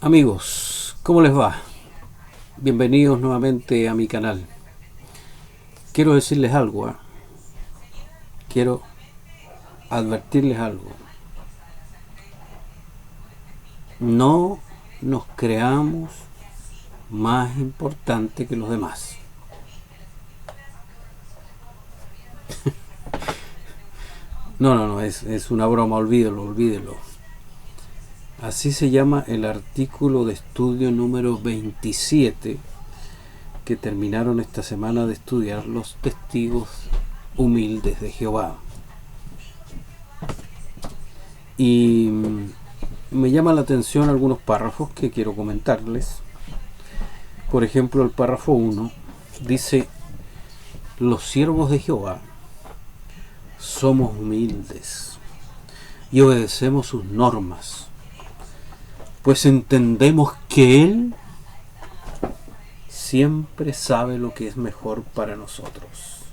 Amigos, ¿cómo les va? Bienvenidos nuevamente a mi canal. Quiero decirles algo, quiero advertirles algo. No nos creamos más importante que los demás. No, es una broma, olvídelo. Así se llama el artículo de estudio número 27 que terminaron esta semana de estudiar los testigos humildes de Jehová. Y me llama la atención algunos párrafos que quiero comentarles. Por ejemplo, el párrafo 1 dice: los siervos de Jehová somos humildes y obedecemos sus normas, pues entendemos que Él siempre sabe lo que es mejor para nosotros.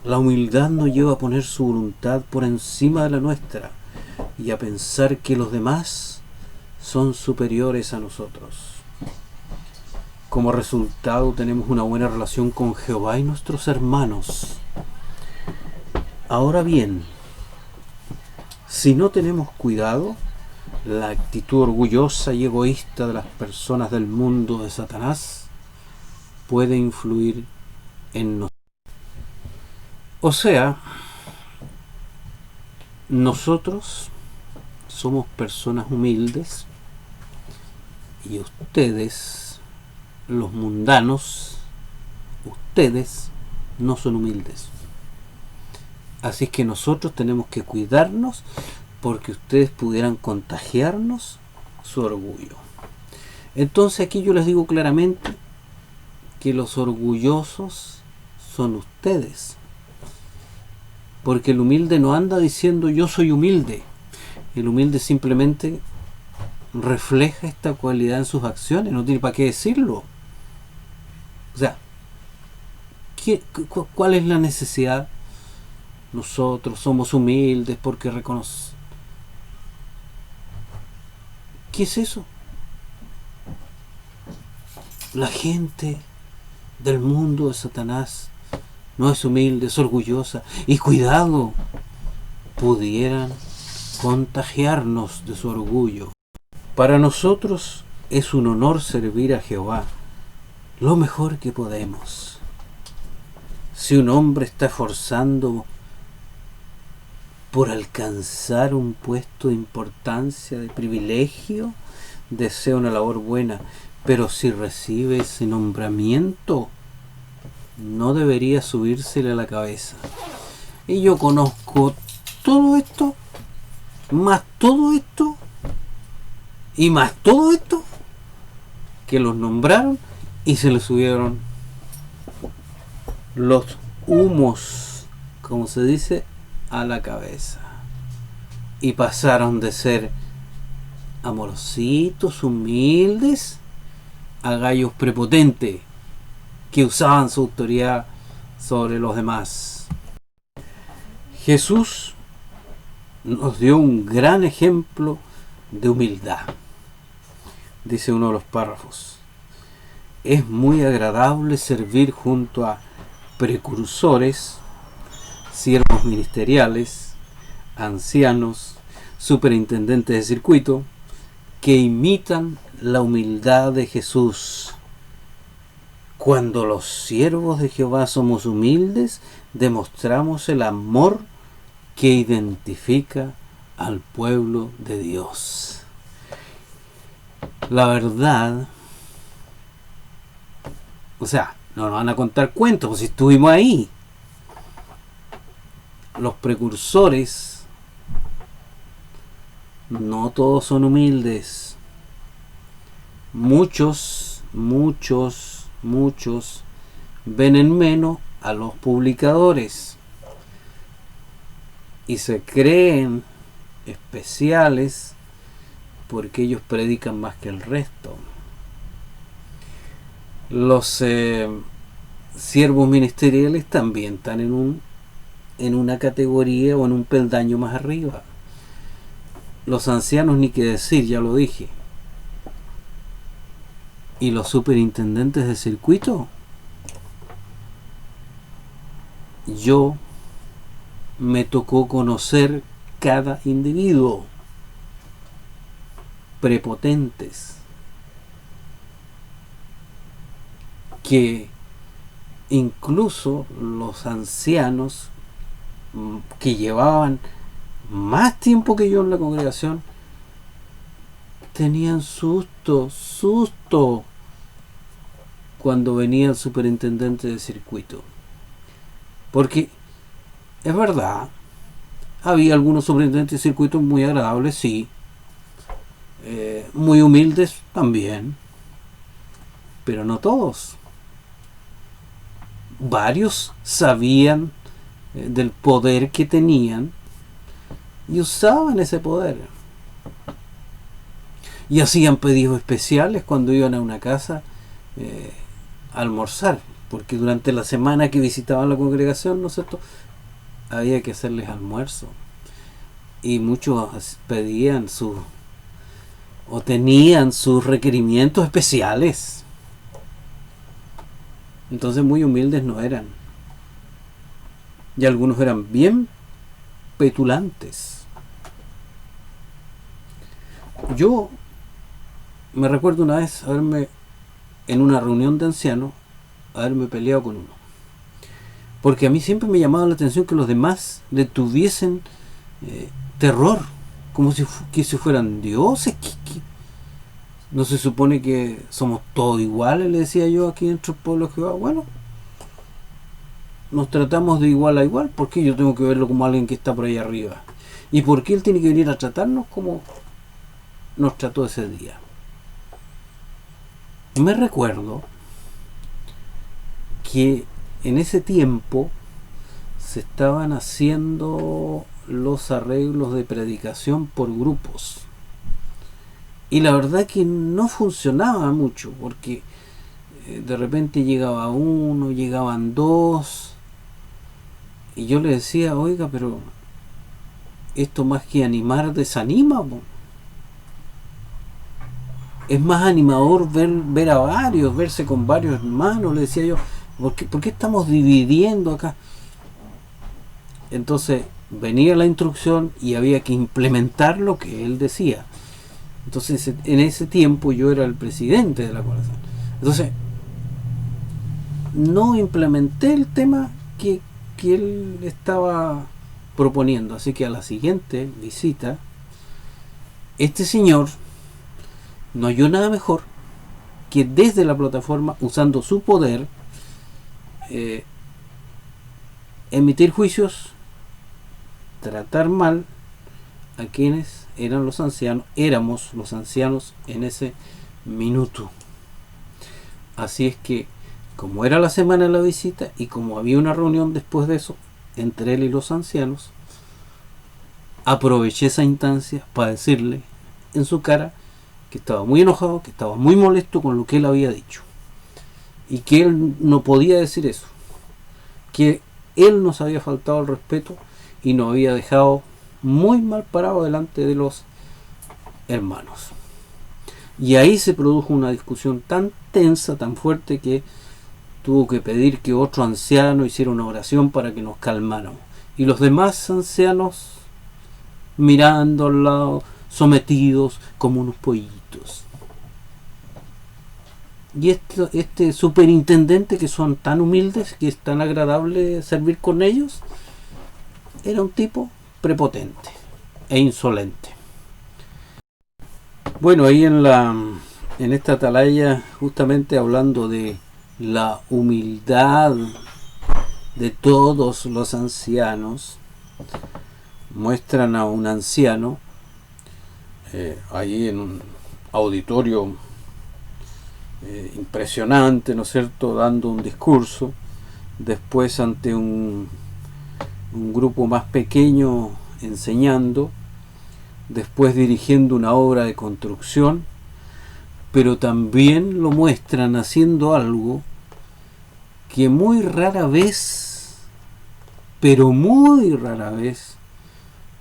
La humildad nos lleva a poner su voluntad por encima de la nuestra y a pensar que los demás son superiores a nosotros. Como resultado, tenemos una buena relación con Jehová y nuestros hermanos. Ahora bien, si no tenemos cuidado, la actitud orgullosa y egoísta de las personas del mundo de Satanás puede influir en nosotros. O sea, nosotros somos personas humildes y ustedes, los mundanos, ustedes no son humildes. Así que nosotros tenemos que cuidarnos porque ustedes pudieran contagiarnos su orgullo. Entonces aquí yo les digo claramente que los orgullosos son ustedes. Porque el humilde no anda diciendo yo soy humilde. El humilde simplemente refleja esta cualidad en sus acciones, no tiene para qué decirlo. O sea, ¿cuál es la necesidad? Nosotros somos humildes porque reconocemos. ¿Qué es eso? La gente del mundo de Satanás no es humilde, es orgullosa. Y cuidado, pudieran contagiarnos de su orgullo. Para nosotros es un honor servir a Jehová lo mejor que podemos. Si un hombre está esforzando por alcanzar un puesto de importancia, de privilegio, desea una labor buena, pero si recibe ese nombramiento, no debería subírsele a la cabeza. Y yo conozco todo esto, más todo esto, y más todo esto, que los nombraron y se les subieron los humos, como se dice, a la cabeza. Y pasaron de ser amorositos, humildes, a gallos prepotentes que usaban su autoridad sobre los demás. Jesús nos dio un gran ejemplo de humildad. Dice uno de los párrafos: es muy agradable servir junto a precursores, siervos ministeriales, ancianos, superintendentes de circuito, que imitan la humildad de Jesús. Cuando los siervos de Jehová somos humildes, demostramos el amor que identifica al pueblo de Dios. La verdad, o sea, no nos van a contar cuentos, pues si estuvimos ahí. Los precursores no todos son humildes. Muchos ven en menos a los publicadores y se creen especiales porque ellos predican más que el resto. Los siervos ministeriales también están en una categoría o en un peldaño más arriba. Los ancianos ni qué decir, ya lo dije. Y los superintendentes de circuito, yo me tocó conocer cada individuo. Prepotentes que incluso los ancianos que llevaban más tiempo que yo en la congregación tenían susto cuando venía el superintendente de circuito, porque es verdad, había algunos superintendentes de circuito muy agradables, sí, muy humildes también, pero no todos. Varios sabían del poder que tenían y usaban ese poder. Y hacían pedidos especiales cuando iban a una casa a almorzar, porque durante la semana que visitaban la congregación, ¿no es cierto?, había que hacerles almuerzo. Y muchos pedían o tenían sus requerimientos especiales. Entonces muy humildes no eran. Y algunos eran bien petulantes. Yo me recuerdo una vez en una reunión de ancianos, haberme peleado con uno. Porque a mí siempre me llamaba la atención que los demás le tuviesen terror, como si fueran dioses. ¿No se supone que somos todos iguales? Le decía yo aquí dentro del pueblo de Jehová. Bueno, nos tratamos de igual a igual. ¿Por qué yo tengo que verlo como alguien que está por ahí arriba? ¿Y por qué él tiene que venir a tratarnos como nos trató ese día? Me recuerdo que en ese tiempo se estaban haciendo los arreglos de predicación por grupos. Y la verdad que no funcionaba mucho, porque de repente llegaba uno, llegaban dos, y yo le decía, oiga, pero esto más que animar desanima, po. Es más animador ver a varios, verse con varios hermanos, le decía yo. ¿Por qué estamos dividiendo acá? Entonces venía la instrucción y había que implementar lo que él decía. Entonces en ese tiempo yo era el presidente de la congregación. Entonces no implementé el tema que él estaba proponiendo. Así que a la siguiente visita, este señor no halló nada mejor que desde la plataforma, usando su poder, emitir juicios, tratar mal a quienes éramos los ancianos en ese minuto. Así es que, como era la semana de la visita y como había una reunión después de eso entre él y los ancianos, aproveché esa instancia para decirle en su cara que estaba muy enojado, que estaba muy molesto con lo que él había dicho y que él no podía decir eso, que él nos había faltado el respeto y nos había dejado muy mal parado delante de los hermanos. Y ahí se produjo una discusión tan tensa, tan fuerte, que tuvo que pedir que otro anciano hiciera una oración para que nos calmáramos. Y los demás ancianos mirando al lado, sometidos como unos pollitos. Y este superintendente, que son tan humildes, que es tan agradable servir con ellos, era un tipo prepotente e insolente. Bueno, ahí en esta atalaya, justamente hablando de la humildad de todos los ancianos, muestran a un anciano ahí en un auditorio impresionante, ¿no es cierto?, dando un discurso, después ante un grupo más pequeño enseñando, después dirigiendo una obra de construcción, pero también lo muestran haciendo algo que muy rara vez, pero muy rara vez,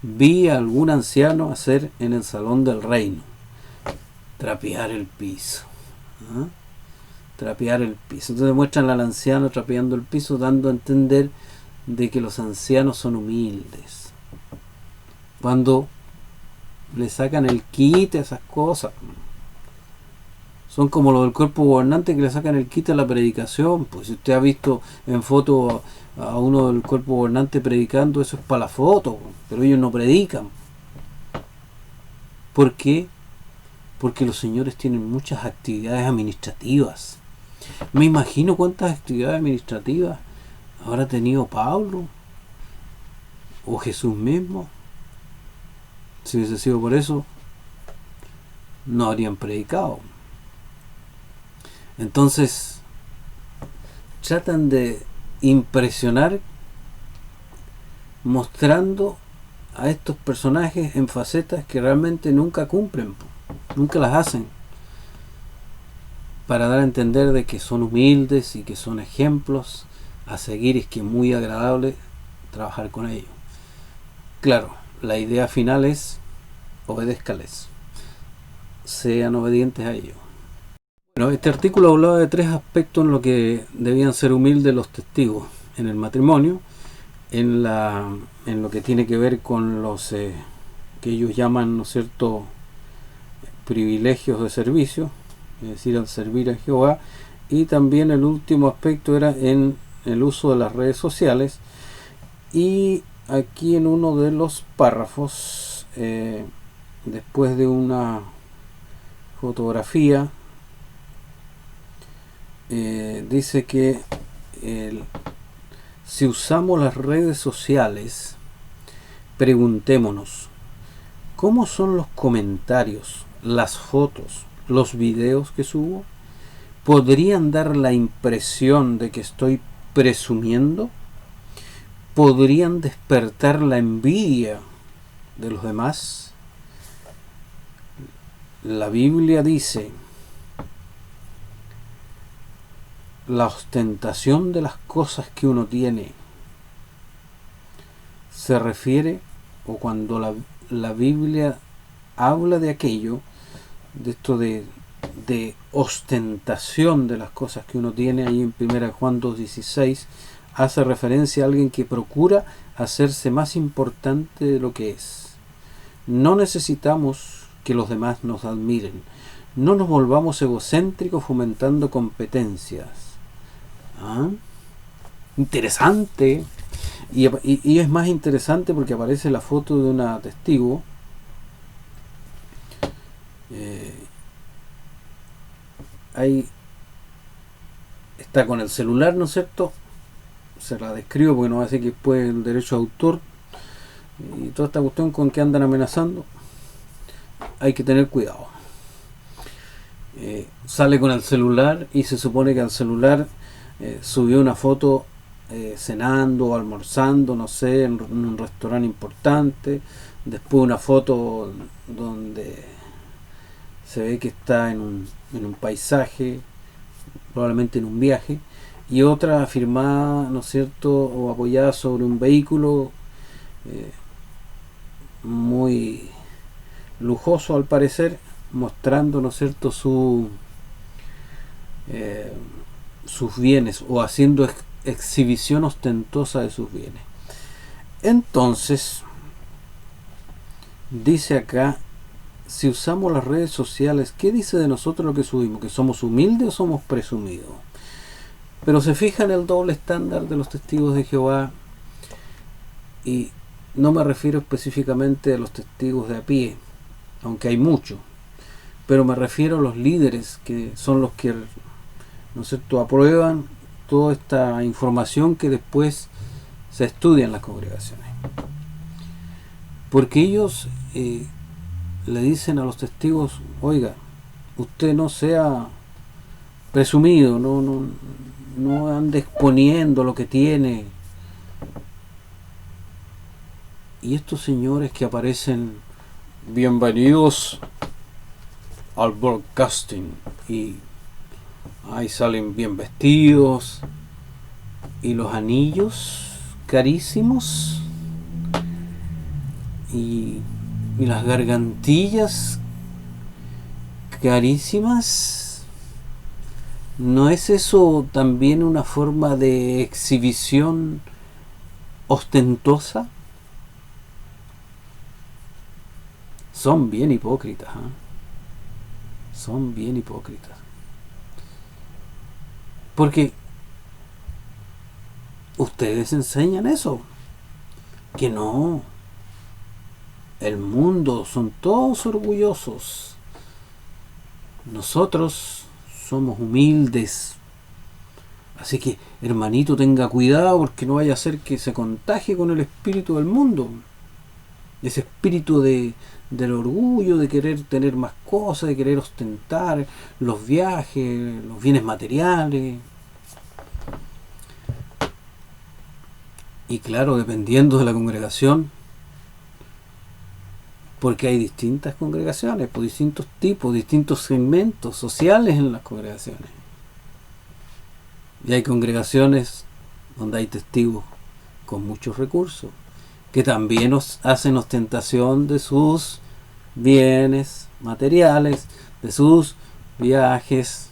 vi a algún anciano hacer en el salón del reino: trapear el piso. ¿Ah? Trapear el piso. Entonces muestran al anciano trapeando el piso, dando a entender de que los ancianos son humildes. Cuando le sacan el quite a esas cosas, son como los del cuerpo gobernante que le sacan el quite a la predicación. Pues si usted ha visto en foto a uno del cuerpo gobernante predicando, eso es para la foto, pero ellos no predican. ¿Por qué? Porque los señores tienen muchas actividades administrativas. Me imagino cuántas actividades administrativas habrá tenido Pablo o Jesús mismo. Si hubiese sido por eso, no habrían predicado. Entonces tratan de impresionar mostrando a estos personajes en facetas que realmente nunca cumplen, nunca las hacen, para dar a entender de que son humildes y que son ejemplos a seguir, y es que es muy agradable trabajar con ellos. Claro, la idea final es: obedézcales, sean obedientes a ellos. Bueno, este artículo hablaba de 3 aspectos en lo que debían ser humildes los testigos: en el matrimonio, en lo que tiene que ver con los que ellos llaman, ¿no es cierto?, privilegios de servicio, es decir, al servir a Jehová, y también el último aspecto era en el uso de las redes sociales. Y aquí en uno de los párrafos, después de una fotografía, dice que si usamos las redes sociales, preguntémonos: ¿cómo son los comentarios, las fotos, los videos que subo? ¿Podrían dar la impresión de que estoy presumiendo? ¿Podrían despertar la envidia de los demás? La Biblia dice: la ostentación de las cosas que uno tiene se refiere, o cuando la Biblia habla de aquello, de esto de ostentación de las cosas que uno tiene, ahí en 1 Juan 2:16, hace referencia a alguien que procura hacerse más importante de lo que es. No necesitamos que los demás nos admiren. No nos volvamos egocéntricos fomentando competencias. ¿Ah? Interesante. Y es más interesante porque aparece la foto de una testigo ahí está con el celular, ¿no es cierto? Se la describo porque no va a decir que después el derecho de autor y toda esta cuestión con que andan amenazando. Hay que tener cuidado. Sale con el celular y se supone que al celular subió una foto cenando o almorzando, no sé, en un restaurante importante. Después una foto donde se ve que está en un paisaje, probablemente en un viaje, y otra firmada, ¿no es cierto?, o apoyada sobre un vehículo muy lujoso al parecer, mostrando, ¿no es cierto?, sus bienes, o haciendo exhibición ostentosa de sus bienes. Entonces dice acá: si usamos las redes sociales, ¿qué dice de nosotros lo que subimos? ¿Que somos humildes o somos presumidos? Pero se fija en el doble estándar de los testigos de Jehová, y no me refiero específicamente a los testigos de a pie, aunque hay muchos, pero me refiero a los líderes, que son los que, ¿no es cierto?, aprueban toda esta información que después se estudia en las congregaciones. Porque ellos le dicen a los testigos: oiga, usted no sea presumido, no ande exponiendo lo que tiene. Y estos señores que aparecen: bienvenidos al broadcasting, y ahí salen bien vestidos, y los anillos carísimos, y, y las gargantillas carísimas. ¿No es eso también una forma de exhibición ostentosa? Son bien hipócritas, ¿eh? Son bien hipócritas. Porque ustedes enseñan eso, que no, el mundo son todos orgullosos, nosotros somos humildes. Así que, hermanito, tenga cuidado porque no vaya a ser que se contagie con el espíritu del mundo. Ese espíritu del orgullo, de querer tener más cosas, de querer ostentar los viajes, los bienes materiales. Y claro, dependiendo de la congregación, porque hay distintas congregaciones, por distintos tipos, distintos segmentos sociales en las congregaciones. Y hay congregaciones donde hay testigos con muchos recursos, que también hacen ostentación de sus bienes materiales, de sus viajes.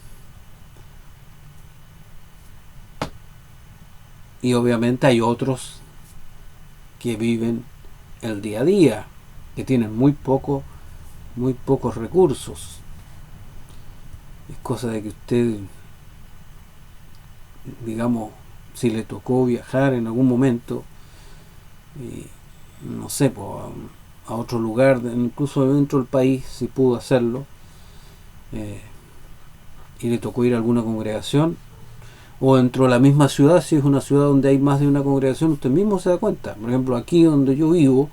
Y obviamente hay otros que viven el día a día, que tienen muy pocos recursos. Es cosa de que usted, digamos, si le tocó viajar en algún momento, no sé, pues, a otro lugar, incluso dentro del país, si pudo hacerlo, y le tocó ir a alguna congregación, o dentro de la misma ciudad, si es una ciudad donde hay más de una congregación, usted mismo se da cuenta. Por ejemplo, aquí donde yo vivo,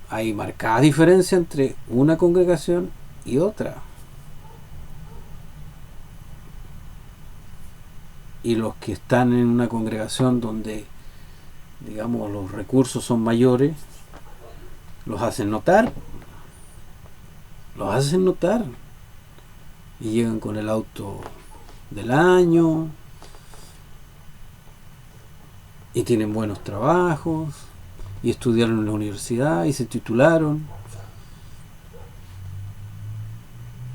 hay marcada diferencia entre una congregación y otra. Y los que están en una congregación donde, digamos, los recursos son mayores, los hacen notar. Y llegan con el auto del año y tienen buenos trabajos y estudiaron en la universidad y se titularon,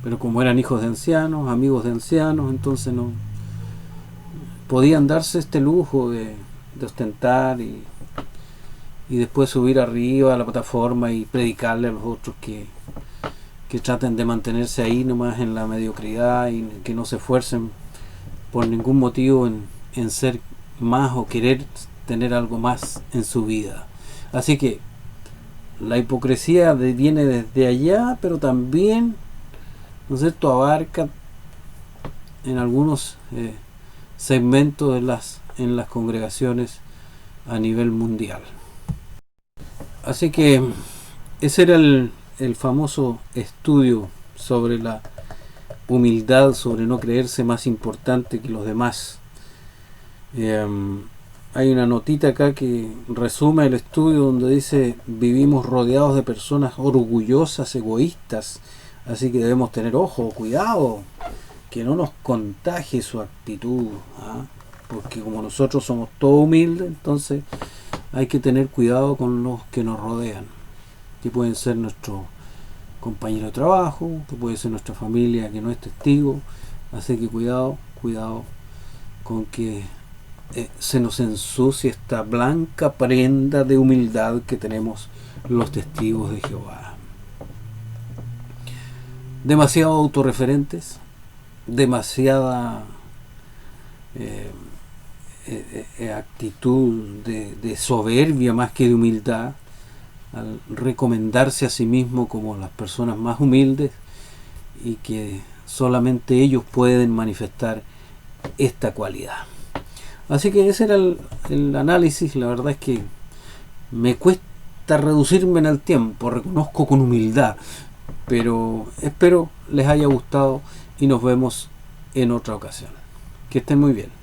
pero como eran hijos de ancianos, amigos de ancianos, entonces no podían darse este lujo de ostentar y después subir arriba a la plataforma y predicarle a los otros que traten de mantenerse ahí nomás en la mediocridad y que no se esfuercen por ningún motivo en ser más o querer tener algo más en su vida. Así que la hipocresía viene desde allá, pero también, ¿no es cierto?, abarca en algunos segmentos en las congregaciones a nivel mundial. Así que ese era el famoso estudio sobre la humildad, sobre no creerse más importante que los demás. Hay una notita acá que resume el estudio donde dice: vivimos rodeados de personas orgullosas, egoístas, así que debemos tener ojo, cuidado, que no nos contagie su actitud, ¿ah? Porque como nosotros somos todos humildes, entonces hay que tener cuidado con los que nos rodean, que pueden ser nuestro compañero de trabajo, que puede ser nuestra familia que no es testigo. Así que cuidado con que se nos ensucie esta blanca prenda de humildad que tenemos los testigos de Jehová. Demasiado autorreferentes, demasiada actitud de soberbia más que de humildad, al recomendarse a sí mismo como las personas más humildes y que solamente ellos pueden manifestar esta cualidad. Así que ese era el análisis. La verdad es que me cuesta reducirme en el tiempo, reconozco con humildad, pero espero les haya gustado y nos vemos en otra ocasión. Que estén muy bien.